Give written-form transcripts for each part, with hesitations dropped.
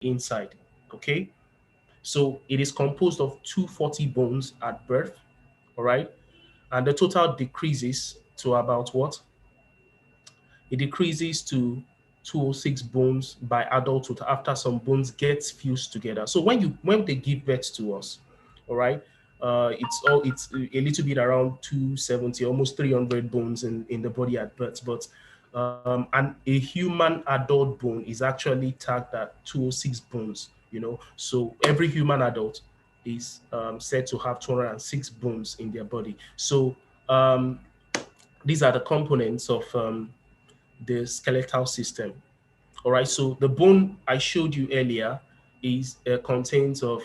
inside, okay? So it is composed of 240 bones at birth, all right? And the total decreases to about what? It decreases to 206 bones by adulthood after some bones get fused together. So when they give birth to us, all right, it's a little bit around 270, almost 300 bones in the body at birth. But and a human adult bone is actually tagged at 206 bones. So every human adult is said to have 206 bones in their body. So um, these are the components of the skeletal system. All right, so the bone I showed you earlier is contains of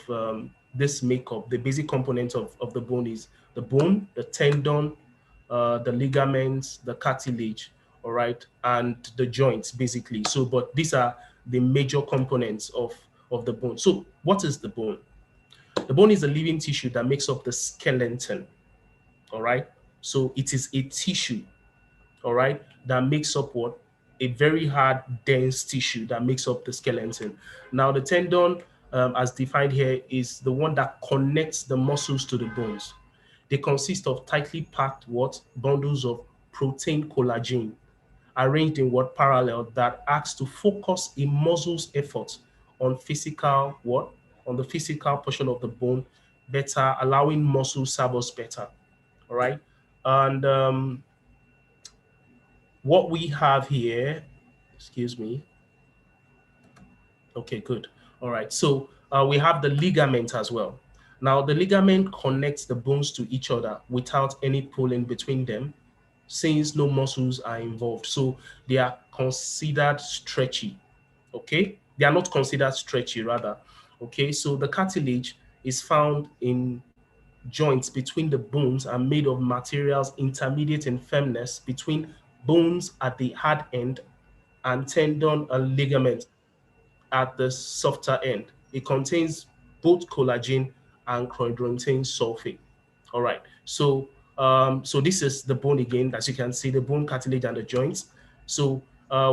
this makeup. The basic components of the bone is the bone, the tendon, the ligaments, the cartilage, all right, and the joints, basically. So, but these are the major components of the bone. So, what is the bone? The bone is a living tissue that makes up the skeleton, all right? So, it is a tissue, all right, that makes up what? A very hard, dense tissue that makes up the skeleton. Now, the tendon, as defined here, is the one that connects the muscles to the bones. They consist of tightly packed what? Bundles of protein collagen arranged in what? Parallel that acts to focus a muscle's effort on physical what? On the physical portion of the bone better, allowing muscle serve us better. All right. And what we have here, excuse me. Okay, good. All right. So we have the ligament as well. Now, the ligament connects the bones to each other without any pulling between them, since no muscles are involved. So they are considered stretchy. Okay. They are not considered stretchy, rather. Okay. So the cartilage is found in joints between the bones are made of materials intermediate in firmness between bones at the hard end and tendon and ligament at the softer end. It contains both collagen and chondroitin sulfate. All right. So this is the bone again. As you can see, the bone, cartilage, and the joints. So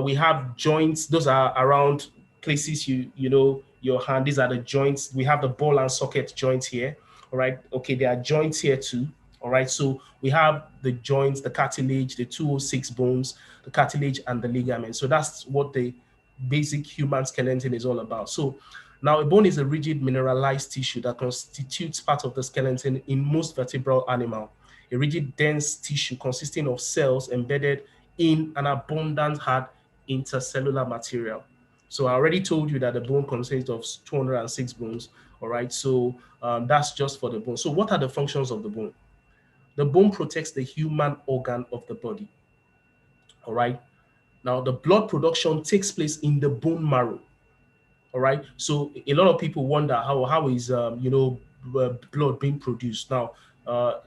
we have joints. Those are around places you know your hand. These are the joints. We have the ball and socket joints here. All right. Okay, there are joints here too. All right. So we have the joints, the cartilage, the 206 bones, the cartilage, and the ligament. So that's what the basic human skeleton is all about. So now a bone is a rigid mineralized tissue that constitutes part of the skeleton in most vertebral animal. A rigid dense tissue consisting of cells embedded in an abundant hard intercellular material. So I already told you that the bone consists of 206 bones. All right, so that's just for the bone. So what are the functions of the bone? The bone protects the human organ of the body. All right. Now, the blood production takes place in the bone marrow. All right. So a lot of people wonder how is blood being produced. Now,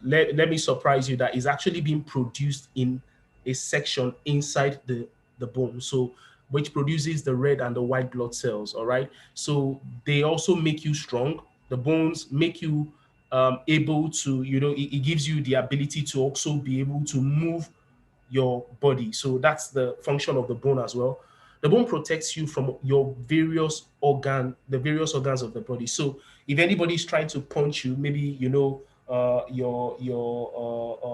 let me surprise you that it's actually being produced in a section inside the bone. So which produces the red and the white blood cells. All right. So they also make you strong. The bones make you able to, it gives you the ability to also be able to move your body. So that's the function of the bone as well. The bone protects you from your the various organs of the body. So if anybody is trying to punch you, maybe your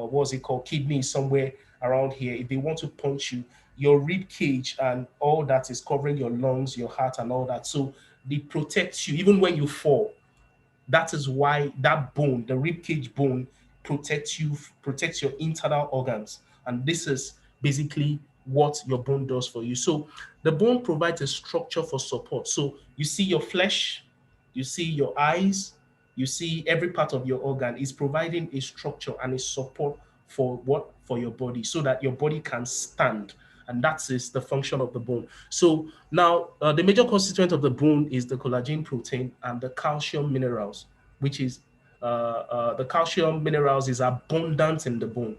what's it called, kidney is somewhere around here. If they want to punch you, your rib cage and all that is covering your lungs, your heart, and all that. So they protect you even when you fall. That is why that bone, the rib cage bone, protects your internal organs. And this is basically what your bone does for you. So the bone provides a structure for support. So you see your flesh, you see your eyes, you see every part of your organ is providing a structure and a support for what? For your body, so that your body can stand. And that is the function of the bone. So now the major constituent of the bone is the collagen protein and the calcium minerals, which is the calcium minerals is abundant in the bone.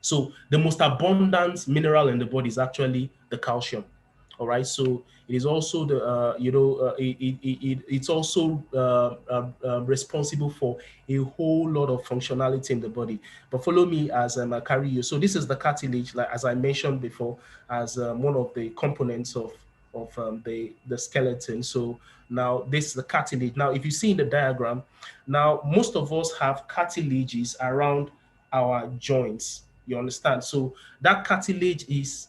So the most abundant mineral in the body is actually the calcium. All right. So it is also it's also responsible for a whole lot of functionality in the body. But follow me as I carry you. So this is the cartilage, like as I mentioned before, as one of the components of the skeleton. So now this is the cartilage. Now, if you see in the diagram, now most of us have cartilages around our joints. You understand? So that cartilage is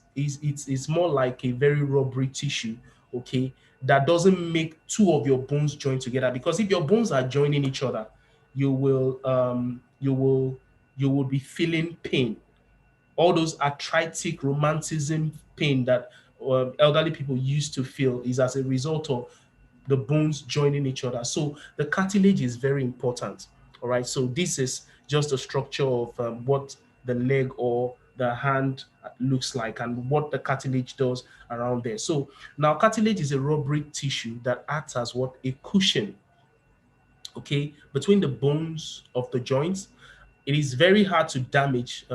more like a very rubbery tissue, okay, that doesn't make two of your bones join together. Because if your bones are joining each other, you will you will be feeling pain. All those arthritic rheumatism pain that elderly people used to feel is as a result of the bones joining each other. So the cartilage is very important. All right. So this is just the structure of what the leg or the hand looks like and what the cartilage does around there. So now cartilage is a rubbery tissue that acts as what? A cushion, okay, between the bones of the joints. It is very hard to damage.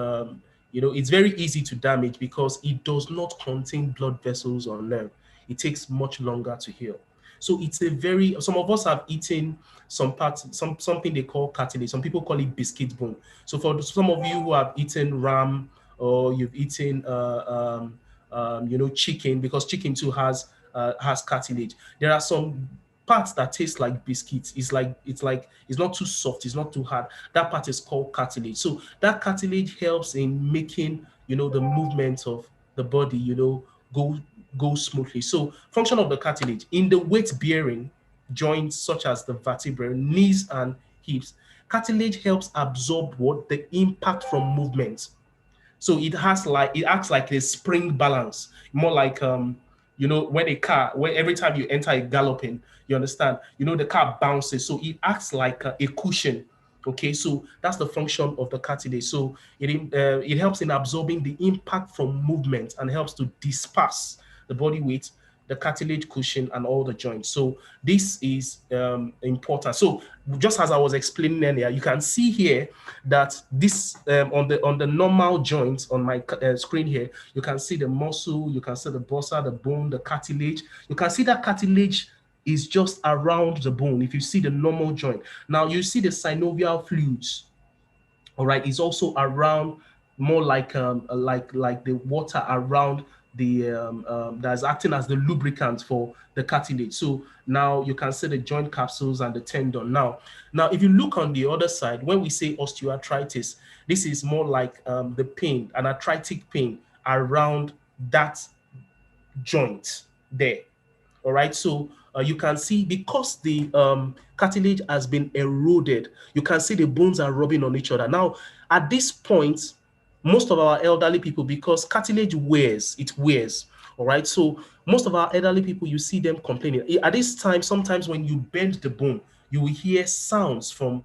It's very easy to damage because it does not contain blood vessels or nerve. It takes much longer to heal. So it's a very, some of us have eaten some parts, something they call cartilage. Some people call it biscuit bone. So for some of you who have eaten ram, or you've eaten chicken, because chicken too has cartilage. There are some parts that taste like biscuits. It's not too soft, it's not too hard. That part is called cartilage. So that cartilage helps in making the movements of the body go go smoothly. So function of the cartilage in the weight bearing joints such as the vertebrae, knees and hips, cartilage helps absorb what? The impact from movement. So it acts like a spring balance, more like when a car, where every time you enter a galloping, you understand, the car bounces. So it acts like a cushion. Okay, so that's the function of the cartilage. So it helps in absorbing the impact from movement and helps to disperse the body weight, the cartilage cushion, and all the joints. So this is important. So just as I was explaining earlier, you can see here that this on the normal joints on my screen here, you can see the muscle, you can see the bursa, the bone, the cartilage. You can see that cartilage is just around the bone. If you see the normal joint, now you see the synovial fluids. All right, is also around, more like the water around the that's acting as the lubricant for the cartilage. So now you can see the joint capsules and the tendon. Now if you look on the other side, when we say osteoarthritis, this is more like the pain, an arthritic pain around that joint there. All right, so you can see, because the cartilage has been eroded, you can see the bones are rubbing on each other. Now, at this point, most of our elderly people, because cartilage wears, it wears. All right, so most of our elderly people, you see them complaining. At this time, sometimes when you bend the bone, you will hear sounds from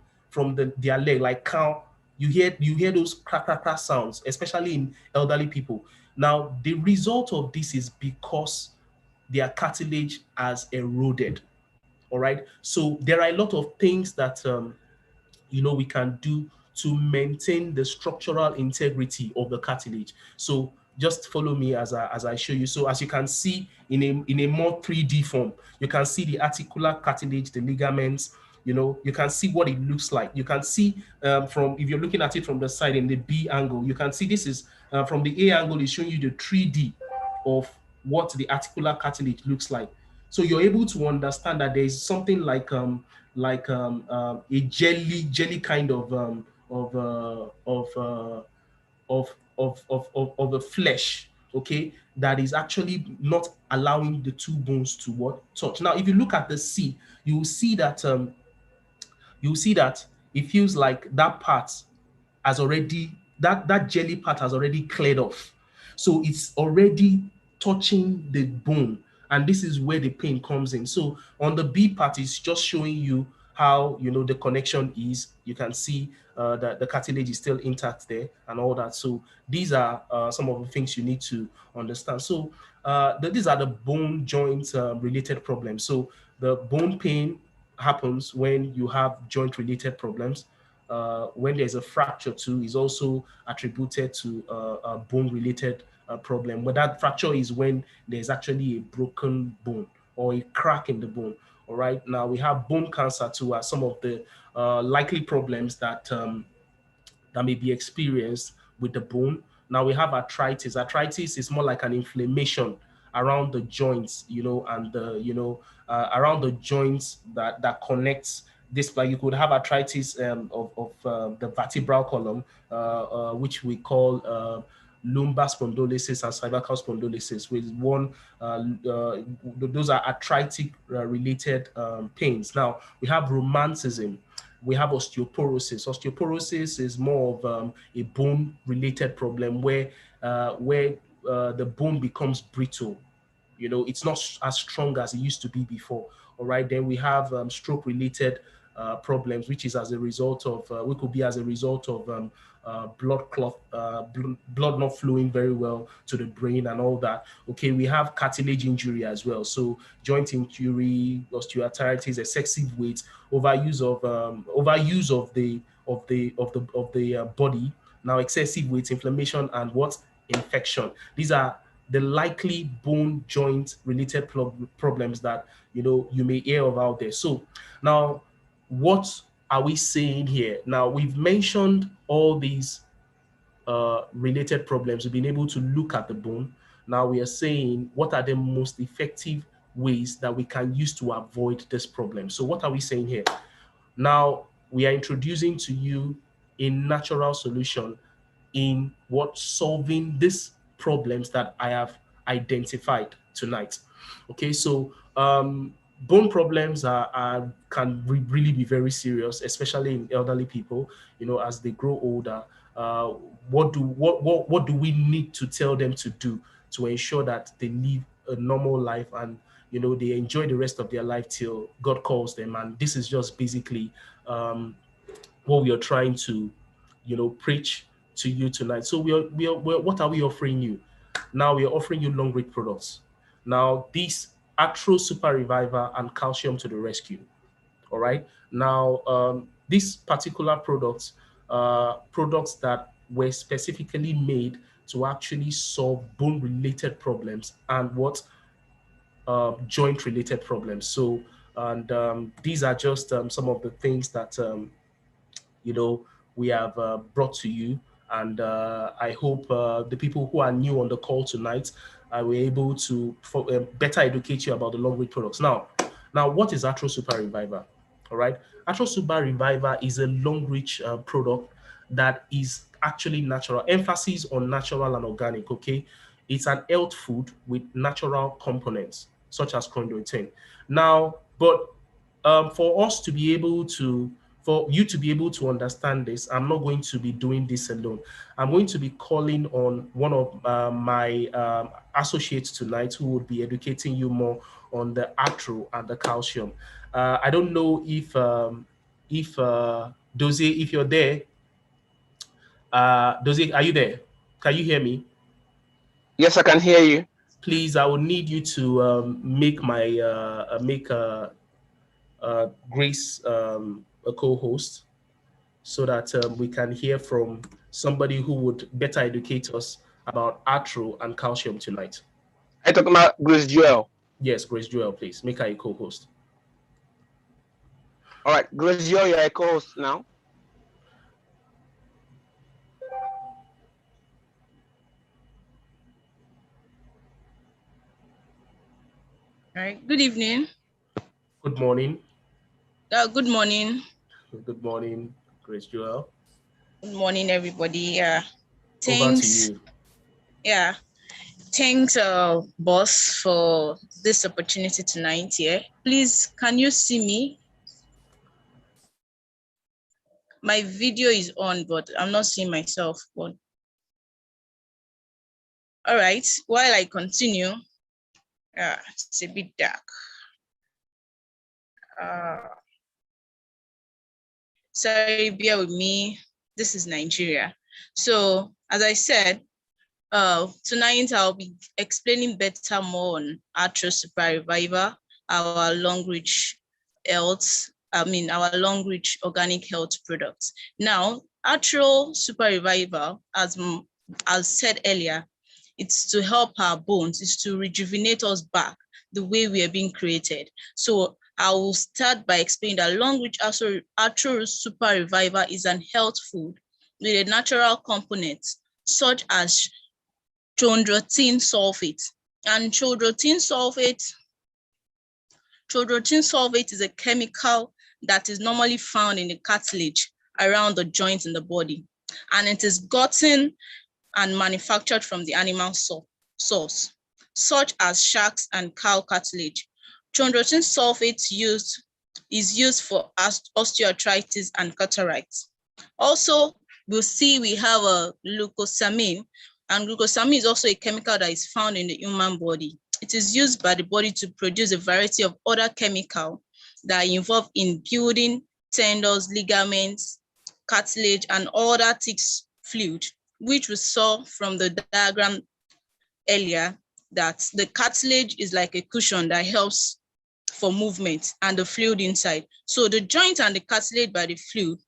their leg, like cow. You hear those crack crack crack sounds, especially in elderly people. Now, the result of this is because their cartilage has eroded. All right. So there are a lot of things that we can do to maintain the structural integrity of the cartilage. So just follow me as I show you. So as you can see in a more 3D form, you can see the articular cartilage, the ligaments. You can see what it looks like. You can see from, if you're looking at it from the side in the B angle, you can see this is from the A angle is showing you the 3D of what the articular cartilage looks like. So you're able to understand that there is something like a jelly kind of a flesh, okay, that is actually not allowing the two bones to what? Touch. Now, if you look at the C, you will see that it feels like that part has already, that jelly part has already cleared off. So it's already touching the bone. And this is where the pain comes in. So on the B part, it's just showing you how the connection is. You can see that the cartilage is still intact there and all that. So these are some of the things you need to understand. So these are the bone joint related problems. So the bone pain happens when you have joint related problems. When there's a fracture too, is also attributed to a bone-related problem. But that fracture is when there's actually a broken bone or a crack in the bone. All right. Now we have bone cancer too, as some of the likely problems that may be experienced with the bone. Now we have arthritis. Arthritis is more like an inflammation around the joints, and around the joints that connects this. Like you could have arthritis of the vertebral column, which we call lumbar spondylosis and cervical spondylosis, with one, those are arthritic related pains. Now we have rheumatism, we have osteoporosis. Osteoporosis is more of a bone related problem where the bone becomes brittle. It's not as strong as it used to be before. All right. Then we have stroke related problems, which is as a result of, we could be as a result of blood not flowing very well to the brain and all that. Okay, we have cartilage injury as well. So joint injury, osteoarthritis, excessive weight, overuse of the body. Now, excessive weight, inflammation, and what? Infection. These are the likely bone joint related problems that you may hear of out there. So now, what are we saying here? Now, we've mentioned all these related problems. We've been able to look at the bone. Now we are saying, what are the most effective ways that we can use to avoid this problem? So what are we saying here? Now we are introducing to you a natural solution in what solving these problems that I have identified tonight. Okay, so bone problems can really be very serious, especially in elderly people. As they grow older, what do we need to tell them to do to ensure that they live a normal life and they enjoy the rest of their life till God calls them? And this is just basically what we are trying to preach to you tonight. So what are we offering you? Now we are offering you Longrich products. Now these ArthroSupReviver and Calcium to the rescue. All right. Now these particular products, products that were specifically made to actually solve bone related problems and what joint related problems. So, and these are just some of the things that we have brought to you. And I hope the people who are new on the call tonight were able to better educate you about the Longrich products. Now, what is ArthroSupReviver? All right, ArthroSupReviver is a Longrich product that is actually natural. Emphasis on natural and organic. Okay, it's an health food with natural components such as chondroitin. Now, but for us to be able to, for you to be able to understand this, I'm not going to be doing this alone. I'm going to be calling on one of my associates tonight who would be educating you more on the arthro and the calcium. I don't know if Dozie, if you're there, Dozie, are you there? Can you hear me? Yes, I can hear you. Please, I will need you to make Grace a co-host, so that we can hear from somebody who would better educate us about arthro and calcium tonight. I talking about Grace Joel. Yes, Grace Joel, please make her a co-host. All right, Grace Joel, you're a co-host now. All right. Good evening. Good morning. Good morning. Good morning, Grace Joel. Good morning, everybody. Thanks. Over to you. Yeah. Thanks, boss, for this opportunity tonight. Yeah. Please, can you see me? My video is on, but I'm not seeing myself. But all right. While I continue, it's a bit dark. Sorry, bear with me. This is Nigeria. So, as I said, tonight I'll be explaining better more on ArthroSupReviver, our Longrich our Longrich organic health products. Now, ArthroSupReviver, as said earlier, it's to help our bones, it's to rejuvenate us back the way we are being created. So I will start by explaining that Longrich ArthroSupReviver is an health food with a natural component such as chondroitin sulfate And chondroitin sulfate is a chemical that is normally found in the cartilage around the joints in the body, and it is gotten and manufactured from the animal source, such as sharks and cow cartilage. Chondroitin sulfate is used for osteoarthritis and cataracts. Also, we'll see we have a glucosamine, and glucosamine is also a chemical that is found in the human body. It is used by the body to produce a variety of other chemicals that are involved in building tendons, ligaments, cartilage, and other tissue fluid, which we saw from the diagram earlier, that the cartilage is like a cushion that helps for movement and the fluid inside. So the joint and the cartilage by the fluid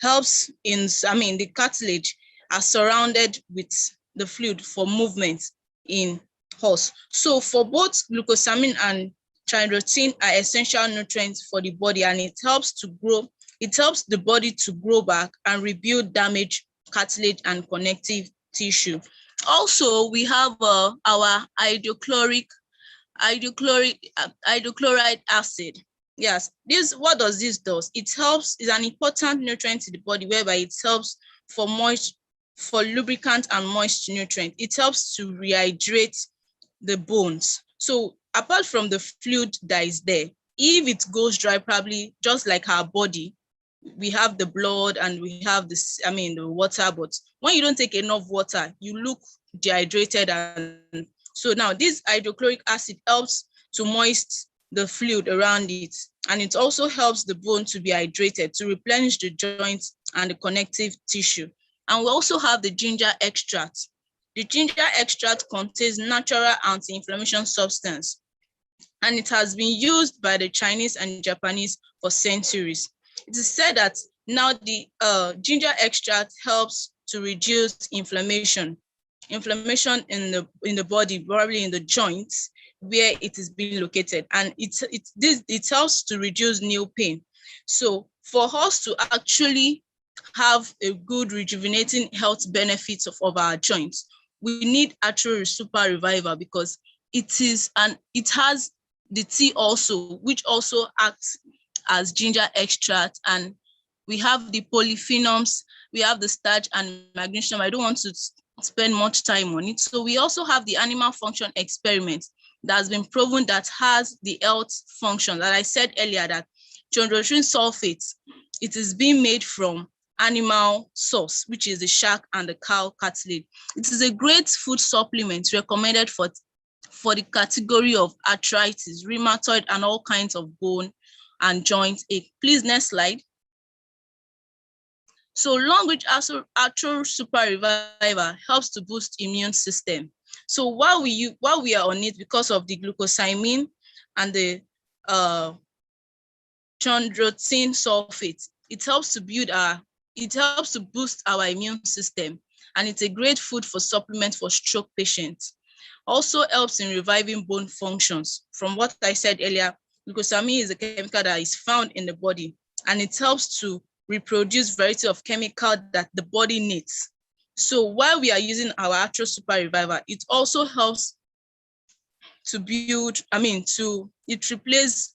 helps in, the cartilage are surrounded with the fluid for movement in us. So for both glucosamine and chondroitin are essential nutrients for the body, and it helps the body to grow back and rebuild damaged cartilage and connective tissue. Also, we have our hydrochloric hydrochloride acid. Yes, what does this do? It helps, is an important nutrient to the body, whereby it helps for lubricant and moist nutrient. It helps to rehydrate the bones. So apart from the fluid that is there, if it goes dry, probably just like our body, we have the blood and we have the water, but when you don't take enough water, you look dehydrated. And so now this hydrochloric acid helps to moist the fluid around it, and it also helps the bone to be hydrated, to replenish the joints and the connective tissue. And we also have the ginger extract. The ginger extract contains natural anti-inflammation substance, and it has been used by the Chinese and Japanese for centuries. It is said that now the ginger extract helps to reduce inflammation in the body, probably in the joints where it is being located, and it helps to reduce nail pain. So for us to actually have a good rejuvenating health benefits of our joints, we need ARTHRITIS, because it has the tea also, which also acts as ginger extract, and we have the polyphenols, we have the starch and magnesium. I don't want to spend much time on it. So we also have the animal function experiment that has been proven that has the health function that I said earlier, that chondroitin sulfate, it is being made from animal source, which is the shark and the cow cartilage. It is a great food supplement recommended for the category of arthritis, rheumatoid, and all kinds of bone and joint ache. Please, next slide. So Longrich ArthroSupReviver helps to boost immune system. So while we are on it, because of the glucosamine and the chondroitin sulfate, it helps to boost our immune system, and it's a great food for supplement for stroke patients. Also helps in reviving bone functions. From what I said earlier, glucosamine is a chemical that is found in the body, and it helps to reproduce variety of chemical that the body needs. So while we are using our ArthroSupReviver, it also helps to it replaces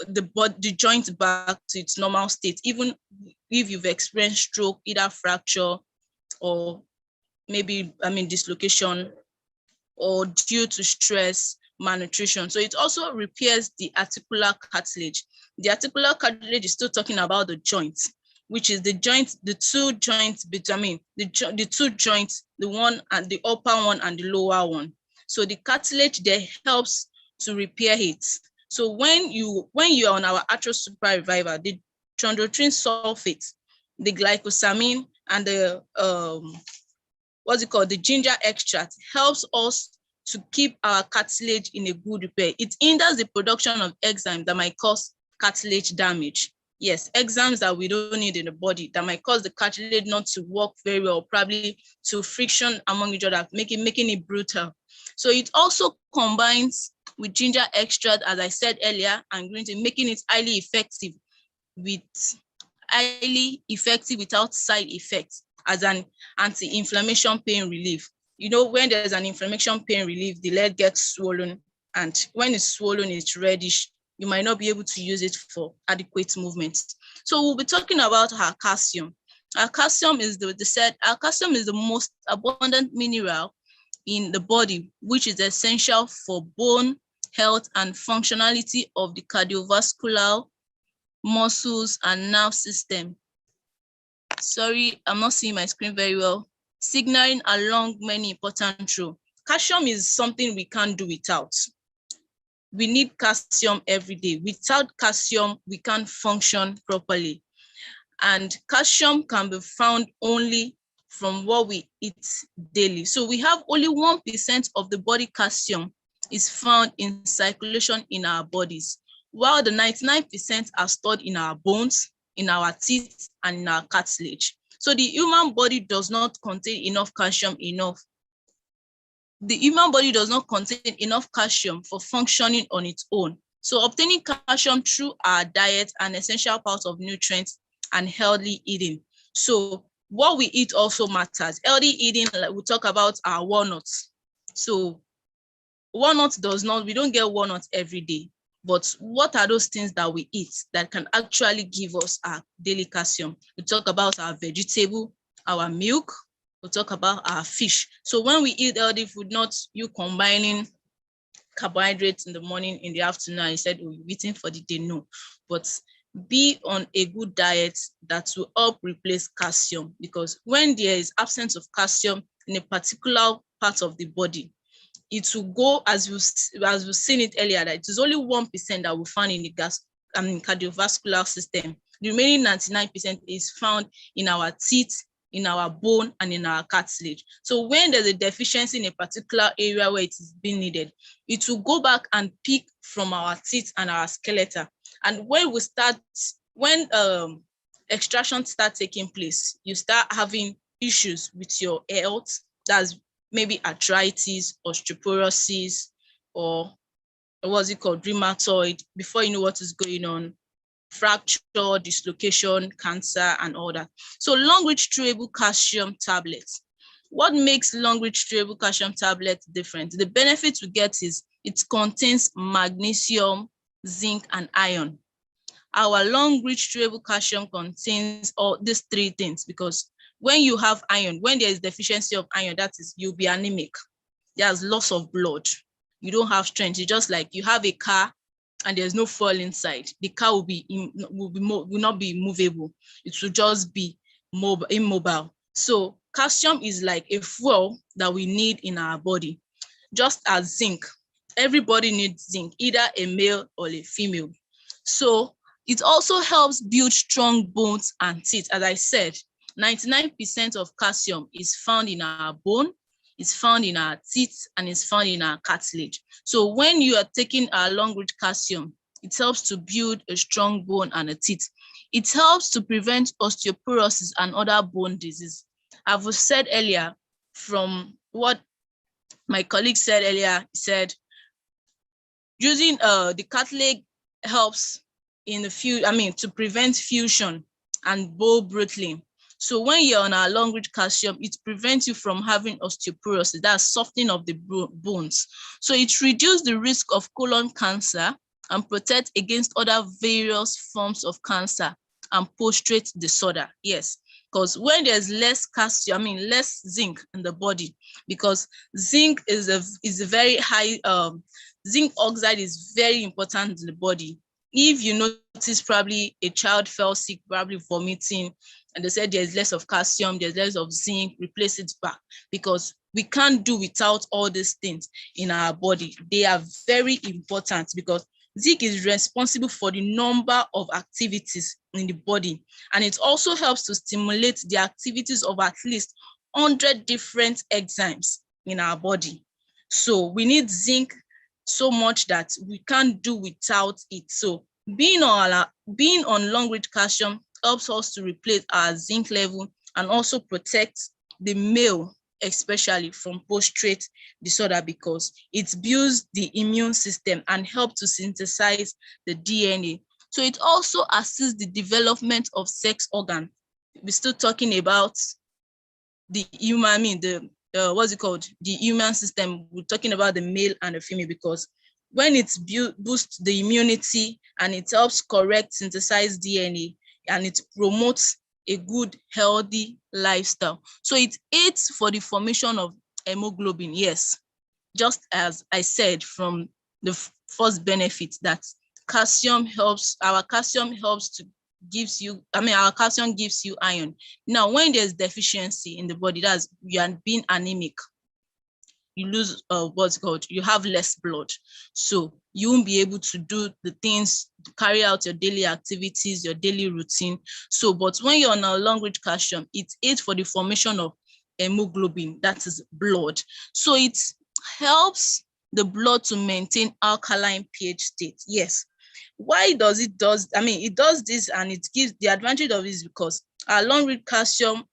the joint back to its normal state, even if you've experienced stroke, either fracture or maybe dislocation, or due to stress, malnutrition. So it also repairs the articular cartilage. The articular cartilage is still talking about the joints, which is the two joints, the one and the upper one and the lower one. So the cartilage there helps to repair it. So when you are on our ArthroSupReviver, the chondroitin sulfate, the glycosamine, and the the ginger extract helps us to keep our cartilage in a good repair. It hinders the production of enzymes that might cause cartilage damage. Yes, enzymes that we don't need in the body that might cause the cartilage not to work very well, probably to friction among each other, making it brittle. So it also combines with ginger extract, as I said earlier, and green tea, making it highly effective without side effects as an anti-inflammation pain relief. You know, when there's an inflammation pain relief, the leg gets swollen, and when it's swollen, it's reddish. You might not be able to use it for adequate movement. So we'll be talking about our calcium. Our calcium is our calcium is the most abundant mineral in the body, which is essential for bone health and functionality of the cardiovascular, muscles, and nerve system. Sorry, I'm not seeing my screen very well. Signaling along many important roles. Calcium is something we can't do without. We need calcium every day. Without calcium, we can't function properly. And calcium can be found only from what we eat daily. So we have only 1% of the body calcium is found in circulation in our bodies, while the 99% are stored in our bones, in our teeth, and in our cartilage. So the human body does not contain enough calcium The human body does not contain enough calcium for functioning on its own. So obtaining calcium through our diet an essential part of nutrients and healthy eating. So what we eat also matters. Healthy eating, like we talk about our walnuts. So walnuts we don't get walnuts every day. But what are those things that we eat that can actually give us our daily calcium? We talk about our vegetable, our milk, we'll talk about our fish. So when we eat healthy food, not you combining carbohydrates in the morning, in the afternoon, and you said, oh, you're eating for the day, no. But be on a good diet that will help replace calcium, because when there is absence of calcium in a particular part of the body, it will go, as we've seen it earlier, that it is only 1% that we find in the cardiovascular system. The remaining 99% is found in our teeth, in our bone, and in our cartilage. So when there's a deficiency in a particular area where it is being needed, it will go back and pick from our teeth and our skeleton. And when extractions start taking place, you start having issues with your health. That's maybe arthritis, osteoporosis, or what's it called, rheumatoid, before you know what is going on, fracture, dislocation, cancer, and all that. So Longrich chewable calcium tablets. What makes Longrich chewable calcium tablet different? The benefit we get is it contains magnesium, zinc, and iron. Our Longrich chewable calcium contains all these three things, because when you have iron, when there is deficiency of iron, that is, you'll be anemic. There's loss of blood. You don't have strength. It's just like you have a car and there's no fuel inside. The car will not be movable. It will just be immobile. So calcium is like a fuel that we need in our body, just as zinc. Everybody needs zinc, either a male or a female. So it also helps build strong bones and teeth. As I said, 99% of calcium is found in our bone, is found in our teeth, and is found in our cartilage. So when you are taking our Longrich calcium, it helps to build a strong bone and a teeth. It helps to prevent osteoporosis and other bone disease. I've said earlier, from what my colleague said earlier, he said using the cartilage helps in the to prevent fusion and bone brittling. So when you're on our Longrich calcium, it prevents you from having osteoporosis, that's softening of the bones. So it reduces the risk of colon cancer and protects against other various forms of cancer and prostate disorder. Yes, because when there's less calcium, less zinc in the body, because zinc is a very high, zinc oxide is very important in the body. If you notice, probably a child fell sick, probably vomiting, and they said there's less of calcium, there's less of zinc, replace it back, because we can't do without all these things in our body. They are very important, because zinc is responsible for the number of activities in the body, and it also helps to stimulate the activities of at least 100 different enzymes in our body. So we need zinc so much that we can't do without it. So being on Longrich calcium helps us to replace our zinc level and also protect the male, especially from prostate disorder, because it builds the immune system and helps to synthesize the DNA. So it also assists the development of sex organ. We're still talking about the human, the what's it called? The human system. We're talking about the male and the female, because when it boosts the immunity and it helps correct synthesized DNA and it promotes a good, healthy lifestyle. So it aids for the formation of hemoglobin, yes. Just as I said from the first benefit, that calcium helps, our calcium gives you iron. Now, when there's deficiency in the body, that's you are being anemic, you lose you have less blood. So you won't be able to do the things, to carry out your daily activities, your daily routine. So, but when you're on a long-rich calcium, it aids for the formation of hemoglobin, that is blood. So it helps the blood to maintain alkaline pH state. Yes. Why does it does? It does this, and it gives the advantage of this because our long-rich calcium,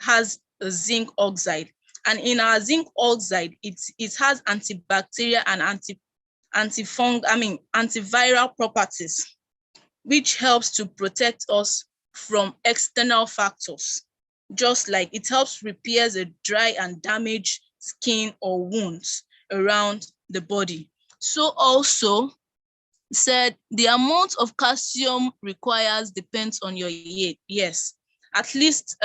has a zinc oxide. And in our zinc oxide, it has antibacterial and antiviral properties, which helps to protect us from external factors. Just like it helps repair the dry and damaged skin or wounds around the body. So also said the amount of calcium requires depends on your age. Yes, at least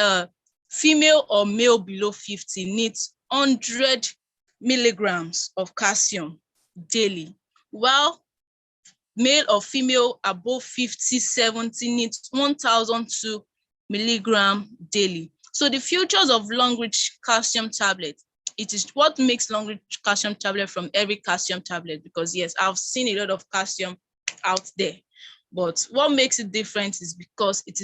female or male below 50 needs 100 milligrams of calcium daily, while male or female above 50, 70 needs 1,002 milligrams daily. So the features of long-rich calcium tablet, it is what makes long-rich calcium tablet from every calcium tablet, because yes, I've seen a lot of calcium out there. But what makes it different is because it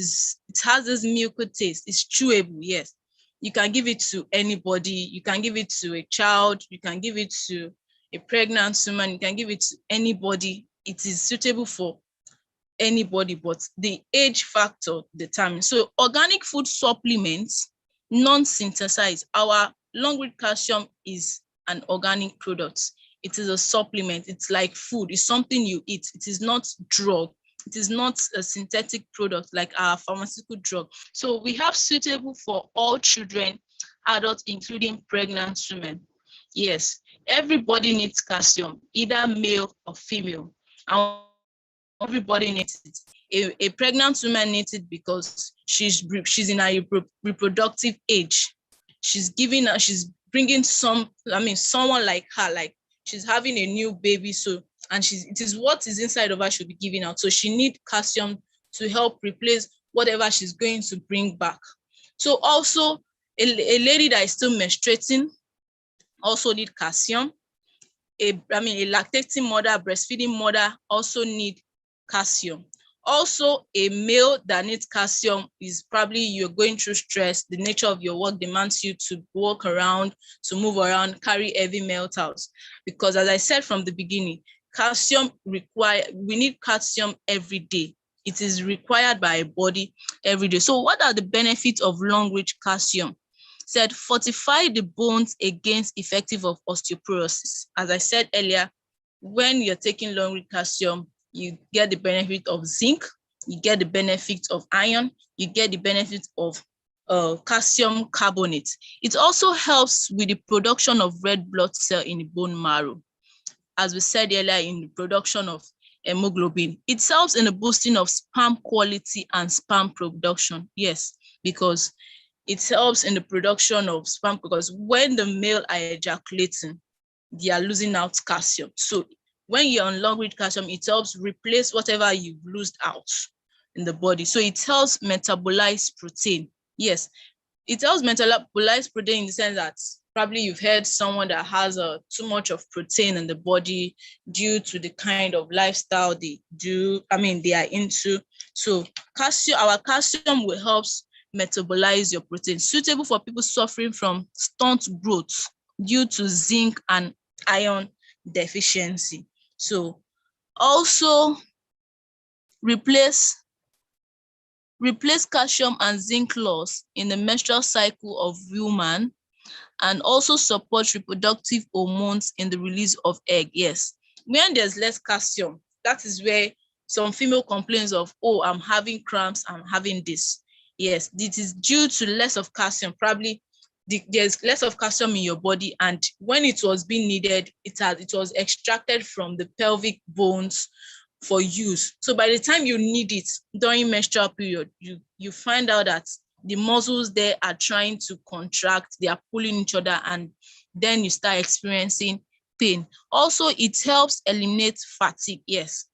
has this milky taste. It's chewable, yes. You can give it to anybody. You can give it to a child. You can give it to a pregnant woman. You can give it to anybody. It is suitable for anybody, but the age factor determines. So organic food supplements, non-synthesized. Our long-rich calcium is an organic product. It is a supplement. It's like food. It's something you eat. It is not drug. It is not a synthetic product like our pharmaceutical drug. So we have suitable for all children, adults, including pregnant women. Yes, everybody needs calcium, either male or female. And everybody needs it. A pregnant woman needs it because she's in a reproductive age. She's bringing someone like her, like she's having a new baby. So, and it is what is inside of her should be given out. So she needs calcium to help replace whatever she's going to bring back. So also a lady that is still menstruating also need calcium. A lactating mother, breastfeeding mother also need calcium. Also, a male that needs calcium is probably you're going through stress. The nature of your work demands you to walk around, to move around, carry heavy metals. Because as I said from the beginning, we need calcium every day. It is required by a body every day. So what are the benefits of long-rich calcium? Said fortify the bones against effective of osteoporosis. As I said earlier, when you're taking long-rich calcium, you get the benefit of zinc, you get the benefit of iron, you get the benefit of calcium carbonate. It also helps with the production of red blood cell in the bone marrow. As we said earlier, in the production of hemoglobin. It helps in the boosting of sperm quality and sperm production. Yes, because it helps in the production of sperm, because when the male are ejaculating, they are losing out calcium. So when you're on long-rich calcium, it helps replace whatever you've lost out in the body. So it helps metabolize protein. Yes, it helps metabolize protein in the sense that probably you've heard someone that has too much of protein in the body due to the kind of lifestyle they are into. So our calcium will help metabolize your protein, suitable for people suffering from stunt growth due to zinc and iron deficiency. So also replace calcium and zinc loss in the menstrual cycle of women, and also support reproductive hormones in the release of egg. Yes, when there's less calcium, that is where some female complains of, oh, I'm having cramps, I'm having this. Yes, this is due to less of calcium. Probably there's less of calcium in your body, and when it was being needed, it was extracted from the pelvic bones for use. So by the time you need it during menstrual period, you find out that the muscles there are trying to contract, they are pulling each other, and then you start experiencing pain. Also, it helps eliminate fatigue. Yes,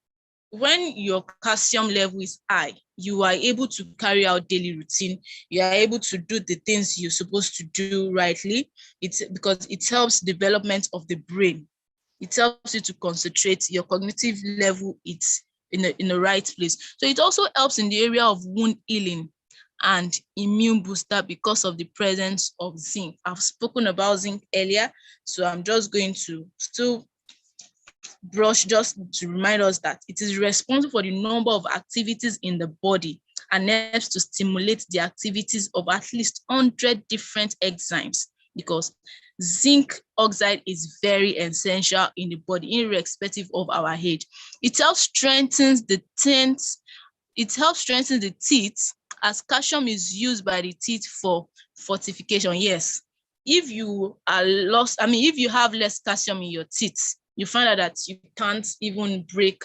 when your calcium level is high, you are able to carry out daily routine. You are able to do the things you're supposed to do rightly. It's because it helps development of the brain. It helps you to concentrate. Your cognitive level, it's in the right place. So it also helps in the area of wound healing and immune booster because of the presence of zinc. I've spoken about zinc earlier, so I'm just going to still brush just to remind us that it is responsible for the number of activities in the body and helps to stimulate the activities of at least 100 different enzymes, because zinc oxide is very essential in the body, irrespective of our age. It helps strengthen the teeth. It helps strengthen the teeth, as calcium is used by the teeth for fortification. Yes, if you are lost, if you have less calcium in your teeth, you find out that you can't even break,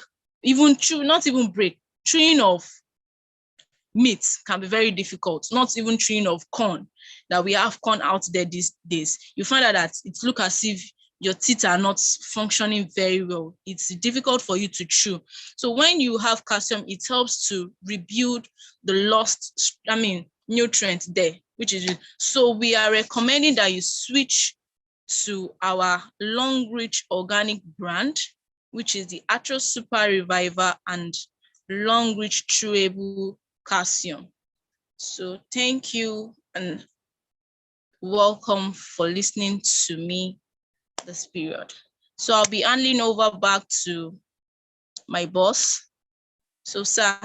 chewing of meat can be very difficult, not even chewing of corn, that we have corn out there these days. You find out that it looks as if your teeth are not functioning very well. It's difficult for you to chew. So when you have calcium, it helps to rebuild the lost, nutrients there, which is, so we are recommending that you switch to our Longrich organic brand, which is the ArthroSupReviver and Longrich chewable calcium. So thank you and welcome for listening to me this period. So I'll be handing over back to my boss. So sir,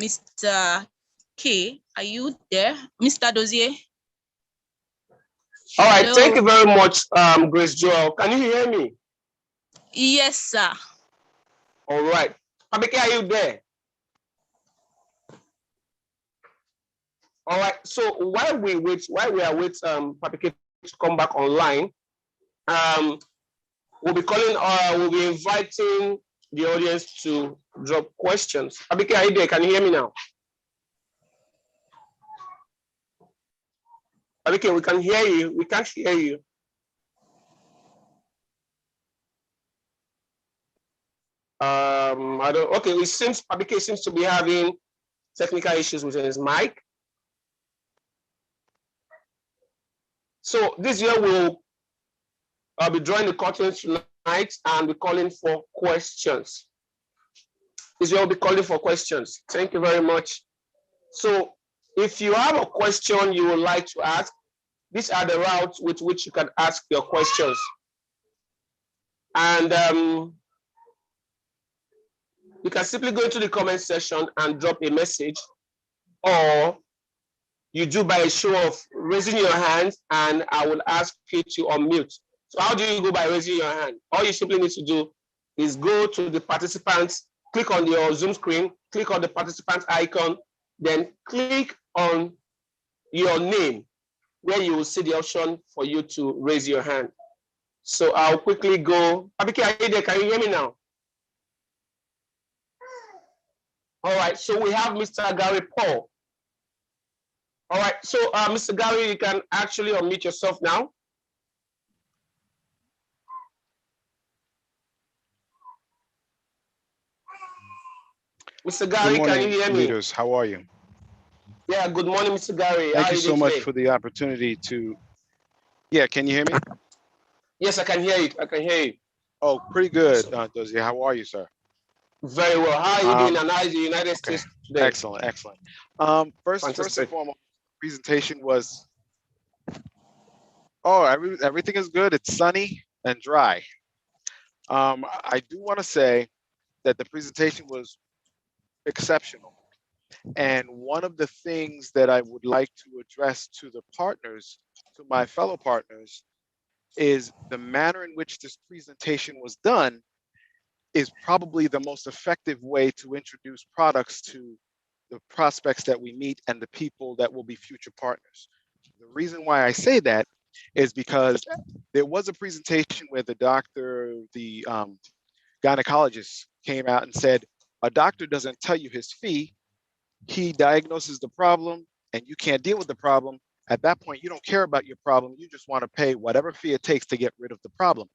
Mr. K, are you there? Mr. Dozier? All right, Hello. thank you very much, Grace Joel. Can you hear me? Yes, sir. All right. Abike, are you there? All right. So while we are waiting, Abike to come back online, we'll be inviting the audience to drop questions. Abike, are you there? Can you hear me now? Abike, we can hear you. We can't hear you. I don't. Okay, Abike seems to be having technical issues with his mic. So this year we'll be drawing the curtains tonight and be calling for questions. This year we'll be calling for questions. Thank you very much. So if you have a question you would like to ask, these are the routes with which you can ask your questions. And you can simply go into the comment section and drop a message, or you do by a show of raising your hand and I will ask you to unmute. So how do you go by raising your hand? All you simply need to do is go to the participants, click on your Zoom screen, click on the participant icon, then click on your name, where you will see the option for you to raise your hand. So I'll quickly go. Abike, are you there? Can you hear me now? All right, so we have Mr. Gary Paul. All right, so Mr. Gary, you can actually unmute yourself now. Mr. Gary, good morning, can you hear me? leaders. How are you? Yeah, good morning, Mr. Gary. Thank you so much for the opportunity to, yeah, can you hear me? Yes, I can hear you. I can hear you. Oh, pretty good, Dozier. How are you, sir? Very well. How are you doing? And how is the United States today? Excellent, excellent. First and foremost, presentation was, everything is good. It's sunny and dry. I do want to say that the presentation was exceptional. And one of the things that I would like to address to the partners, to my fellow partners, is the manner in which this presentation was done is probably the most effective way to introduce products to the prospects that we meet and the people that will be future partners. The reason why I say that is because there was a presentation where the gynecologist came out and said, a doctor doesn't tell you his fee, he diagnoses the problem and you can't deal with the problem. At that point, you don't care about your problem. You just want to pay whatever fee it takes to get rid of the problem.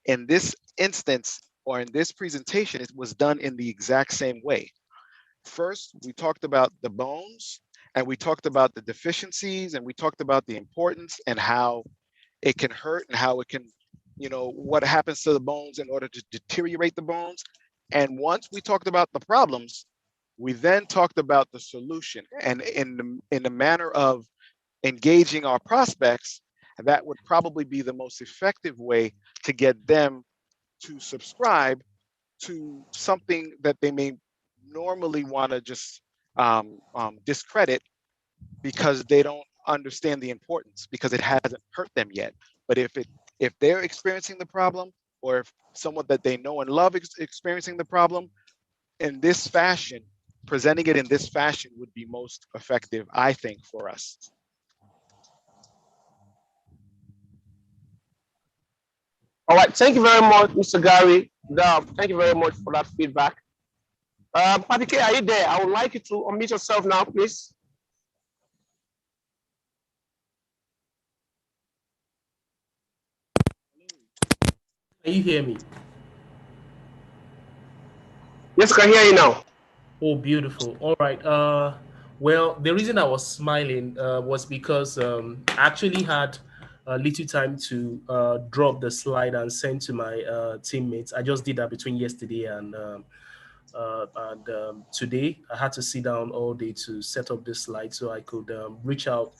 In this instance, or in this presentation, it was done in the exact same way. First, we talked about the bones and we talked about the deficiencies and we talked about the importance and how it can hurt and how it can, what happens to the bones in order to deteriorate the bones. And once we talked about the problems, we then talked about the solution. And in the manner of engaging our prospects, that would probably be the most effective way to get them to subscribe to something that they may normally want to just discredit because they don't understand the importance, because it hasn't hurt them yet. But if they're experiencing the problem, or if someone that they know and love is experiencing the problem, in this fashion, presenting it in this fashion would be most effective, I think, for us. All right, thank you very much, Mr. Gary. Thank you very much for that feedback. Patty K, are you there? I would like you to unmute yourself now, please. Can you hear me? Yes, I can hear you now. Oh, beautiful. All right. Well, the reason I was smiling was because I actually had a little time to drop the slide and send to my teammates. I just did that between yesterday and today. I had to sit down all day to set up this slide so I could reach out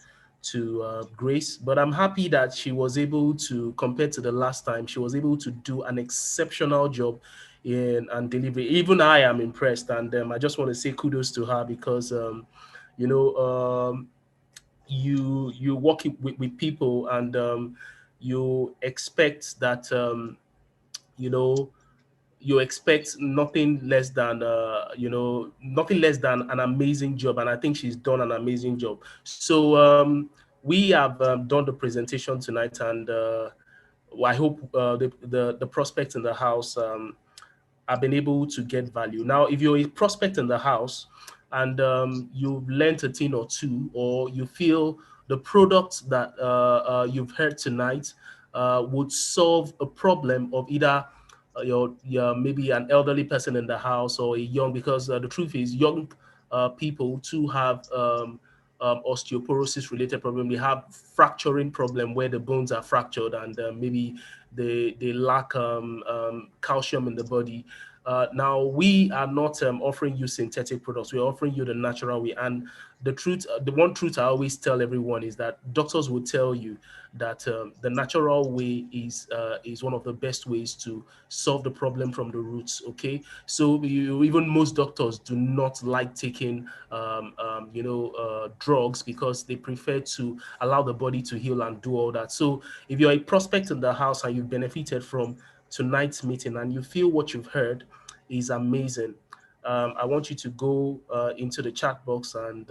to Grace. But I'm happy that she was able to, compared to the last time, she was able to do an exceptional job in and delivery. Even I am impressed, and I just want to say kudos to her because you know you work with people and you expect that you know you expect nothing less than nothing less than an amazing job, and I think she's done an amazing job. So we have done the presentation tonight, and I hope the prospects in the house have been able to get value. Now, if you're a prospect in the house and you've learned a thing or two, or you feel the products that you've heard tonight would solve a problem of either your maybe an elderly person in the house or a young, because the truth is young people too have osteoporosis related problem. We have fracturing problem where the bones are fractured and maybe they lack calcium in the body. Now we are not offering you synthetic products. We're offering you the natural way. And the truth, the one truth I always tell everyone is that doctors will tell you that the natural way is one of the best ways to solve the problem from the roots. Okay, so even most doctors do not like taking drugs because they prefer to allow the body to heal and do all that. So if you're a prospect in the house and you've benefited from tonight's meeting and you feel what you've heard is amazing, I want you to go into the chat box and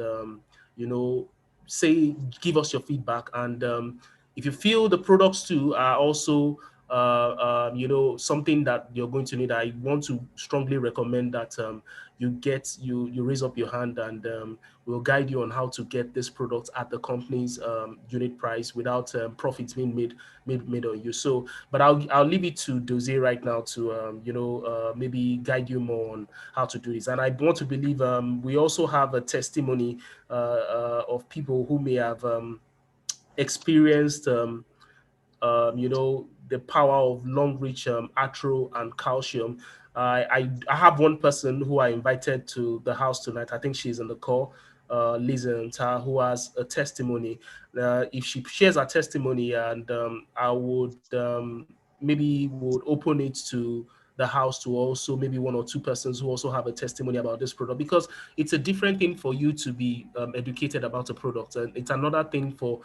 say, give us your feedback. And if you feel the products too are also something that you're going to need, I want to strongly recommend that you raise up your hand, and we'll guide you on how to get this product at the company's unit price without profits being made on you. So, but I'll leave it to Doze right now to maybe guide you more on how to do this. And I want to believe we also have a testimony of people who may have experienced the power of Longrich arthro and calcium. I have one person who I invited to the house tonight. I think she's in the call, Lisa, who has a testimony. If she shares her testimony, and I would maybe would open it to the house to also maybe one or two persons who also have a testimony about this product, because it's a different thing for you to be educated about a product, and it's another thing for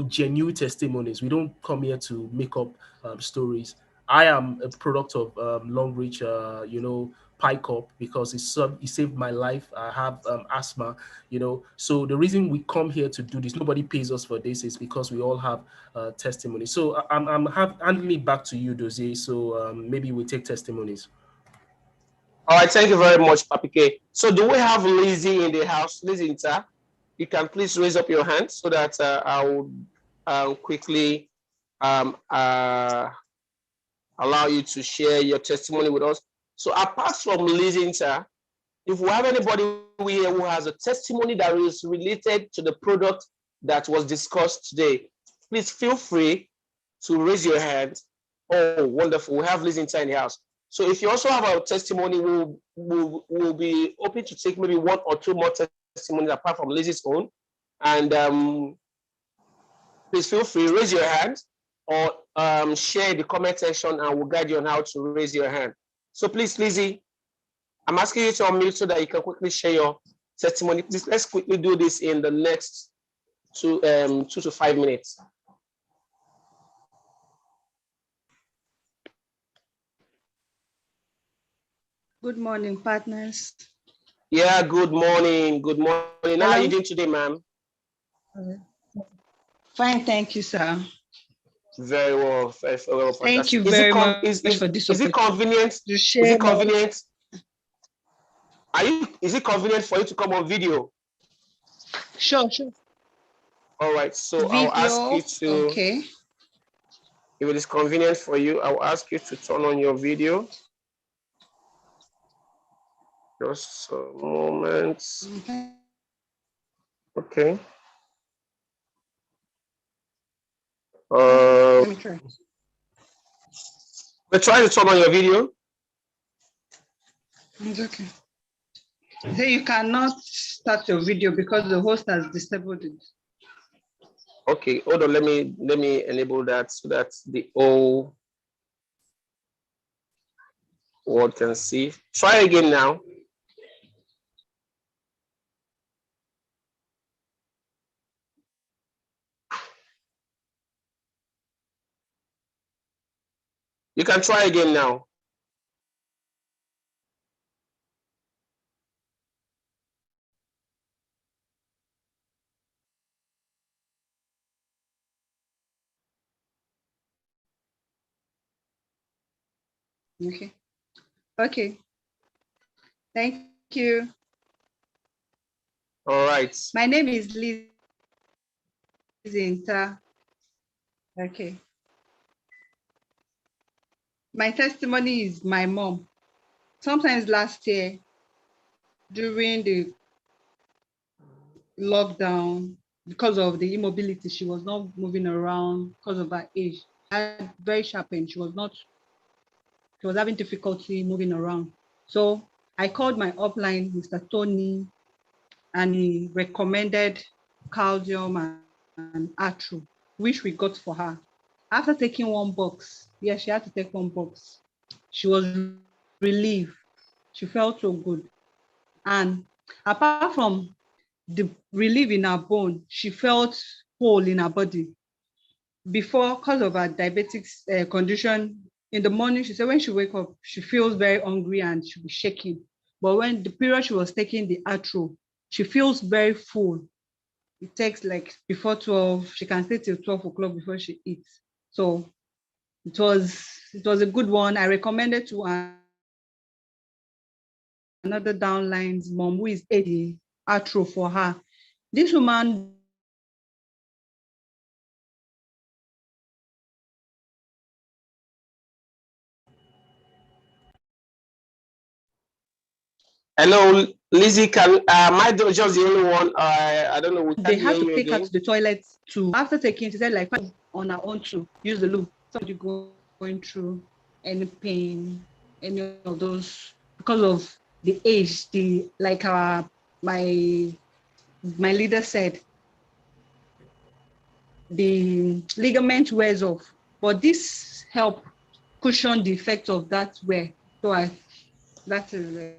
genuine testimonies. We don't come here to make up stories. I am a product of Longrich, pike up because it saved my life. I have asthma, you know. So the reason we come here to do this, nobody pays us for this, is because we all have testimony. So I'm handing it back to you, Dozie. So maybe we take testimonies. All right, thank you very much, Papike. So do we have Lizzie in the house? Lizzie Inta, you can please raise up your hand so that I will quickly allow you to share your testimony with us. So apart from Lizzie Inta, if we have anybody here who has a testimony that is related to the product that was discussed today, please feel free to raise your hand. Oh, wonderful. We have Lizzie Inta in the house. So if you also have a testimony, we'll be open to take maybe 1 or 2 more testimonies apart from Lizzie's own. And please feel free, raise your hand or share in the comment section and we'll guide you on how to raise your hand. So please, Lizzie, I'm asking you to unmute so that you can quickly share your testimony. Please, let's quickly do this in the next 2 to 5 minutes. Good morning, partners. Yeah, good morning. Good morning. Hello. How are you doing today, ma'am? Fine, thank you, sir. Very well. Very well. Thank you very much for this opportunity. Is it convenient? To share is it convenient? Is it convenient for you to come on video? Sure. All right. So video, I'll ask you to. Okay. If it is convenient for you, I'll ask you to turn on your video. Just a moment. Okay. Let me try. We're trying to turn on your video. It's okay. Hey, you cannot start your video because the host has disabled it. Okay, hold on. Let me enable that so that the whole world can see. Try again now. You can try again now. Okay. Thank you. All right. My name is Lizzie Inta. Okay. My testimony is my mom. Sometimes last year, during the lockdown, because of the immobility, she was not moving around because of her age. She had very sharp pain. She was having difficulty moving around. So I called my upline, Mr. Tony, and he recommended calcium and arthro, which we got for her. After taking 1 box, yes, she had to take 1 box. She was relieved. She felt so good. And apart from the relief in her bone, she felt whole in her body. Before, because of her diabetic condition, in the morning, she said when she wakes up, she feels very hungry and she'll be shaking. But when the period she was taking the arthro, she feels very full. It takes like before 12, she can stay till 12 o'clock before she eats. So it was a good one. I recommended to another downline's mom who is 80, arthro for her. This woman Hello, Lizzie. Am I just the only one? I don't know. They had to take her to the toilet after taking, she said, like, on her own to use the loo. Somebody going through any pain, any of those, because of the age, my leader said, the ligament wears off, but this help cushion the effect of that wear. So that is it.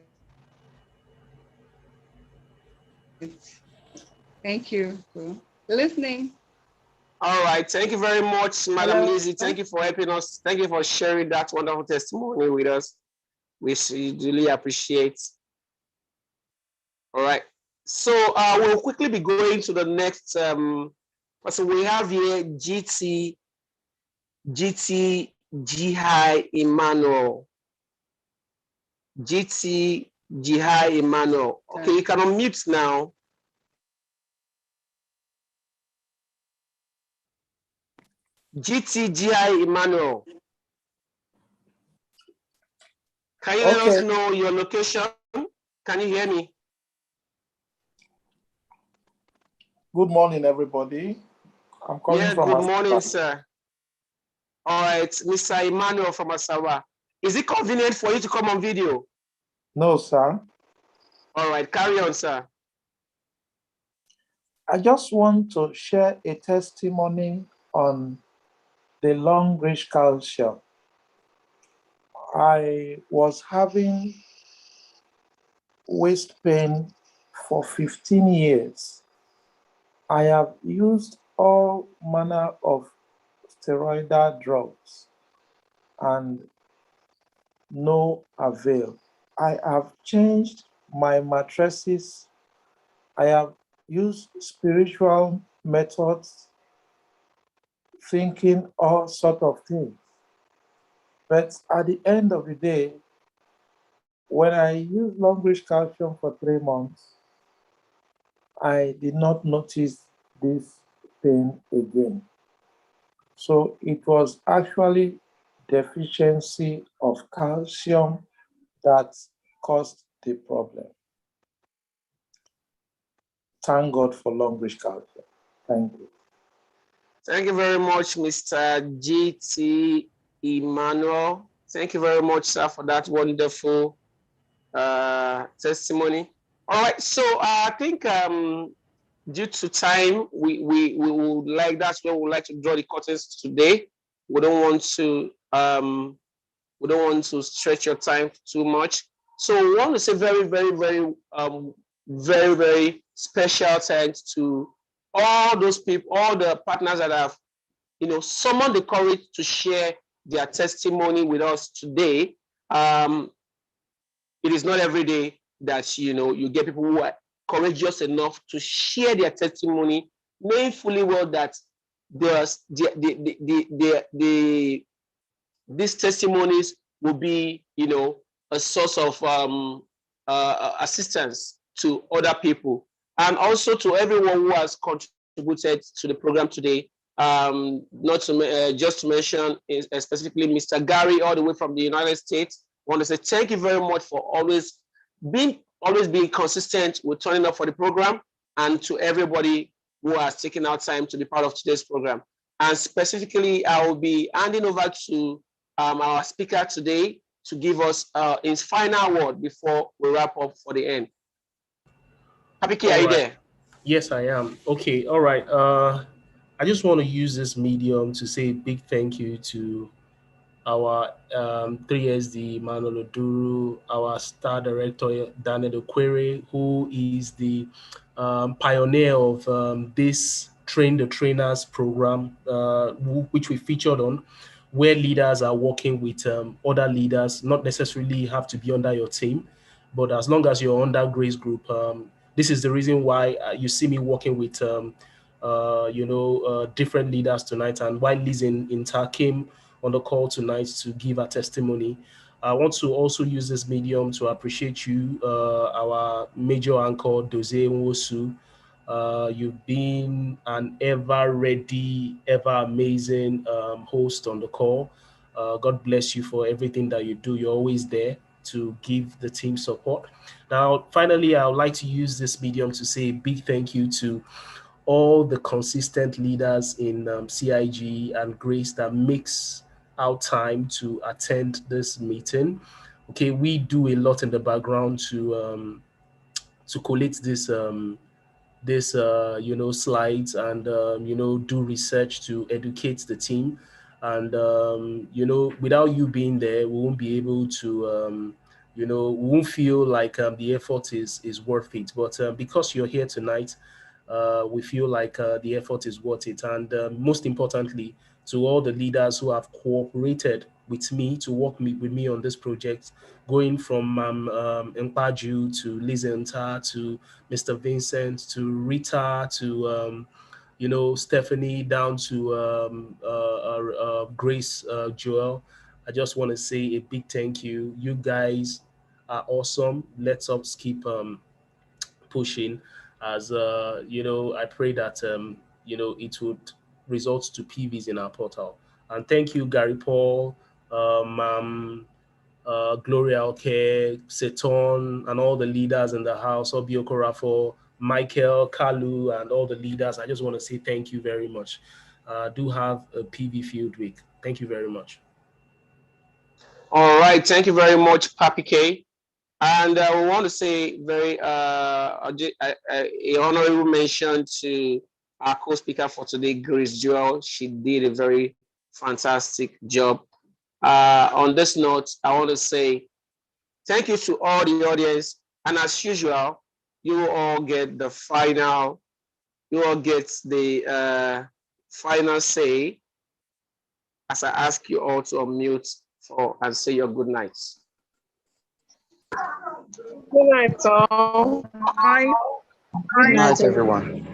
Thank you for listening. All right. Thank you very much, Madam Hello. Lizzie. Thank you for helping us. Thank you for sharing that wonderful testimony with us. We really appreciate. All right. So we'll quickly be going to the next. So we have here GT Jihai Emmanuel. GT Jihai Emmanuel. Okay, you can unmute now. GT Jihai Emmanuel. Can you let us know your location? Can you hear me? Good morning, everybody. I'm calling from good morning, sir. All right, Mr. Emmanuel from Asawa. Is it convenient for you to come on video? No, sir. All right, carry on, sir. I just want to share a testimony on the Longrich calcium. I was having waist pain for 15 years. I have used all manner of steroidal drugs and no avail. I have changed my mattresses. I have used spiritual methods, thinking all sort of things. But at the end of the day, when I used Longrich calcium for 3 months, I did not notice this pain again. So it was actually deficiency of calcium that caused the problem. Thank God for Longrich calcium. Thank you. Thank you very much, Mr. GT Emmanuel. Thank you very much, sir, for that wonderful testimony. All right, so I think due to time, we would like, that's where we would like to draw the curtains today. We don't want to stretch your time too much. So we want to say very, very special thanks to all those people, all the partners that have, summoned the courage to share their testimony with us today. It is not every day that, you get people who are courageous enough to share their testimony, knowing fully well that these testimonies will be, a source of assistance to other people, and also to everyone who has contributed to the program today. Not to just to mention specifically Mr. Gary, all the way from the United States. I want to say thank you very much for always being consistent with turning up for the program, and to everybody who has taken out time to be part of today's program. And specifically, I will be handing over to our speaker today to give us his final word before we wrap up for the end. Happy Ki, are you there? Yes, I am. Okay, all right. I just want to use this medium to say a big thank you to our 3SD Manuel Oduru, our star director Daniel Okwere, who is the pioneer of this Train the Trainers program, which we featured on, where leaders are working with other leaders, not necessarily have to be under your team, but as long as you're under Grace Group, this is the reason why you see me working with different leaders tonight, and why Liz Inter came on the call tonight to give a testimony. I want to also use this medium to appreciate you, our major anchor, Doze Nwosu. You've been an ever ready, ever amazing host on the call. God bless you for everything that you do. You're always there to give the team support. Now, finally, I would like to use this medium to say a big thank you to all the consistent leaders in CIG and Grace that makes out time to attend this meeting. Okay, we do a lot in the background to collate this slides and do research to educate the team. And without you being there, we won't be able to we won't feel like the effort is worth it. But because you're here tonight, we feel like the effort is worth it. And most importantly, to all the leaders who have cooperated with me, to work with me on this project, going from Mpaju to Lizenta to Mr. Vincent to Rita to Stephanie, down to Grace Joel. I just want to say a big thank you. You guys are awesome. Let's us keep pushing. As I pray that it would result to PVs in our portal. And thank you, Gary Paul, Gloria Alke, Seton, and all the leaders in the house, Obio Korafo, Michael, Kalu, and all the leaders. I just want to say thank you very much. Do have a PV field week. Thank you very much. All right, thank you very much, Papi K. And we want to say very a honorable mention to our co-speaker for today, Grace Joel. She did a very fantastic job. On this note, I want to say thank you to all the audience. And as usual, you all get the final, final say as I ask you all to unmute and say your good nights. Good night, all. Bye. Good night, everyone.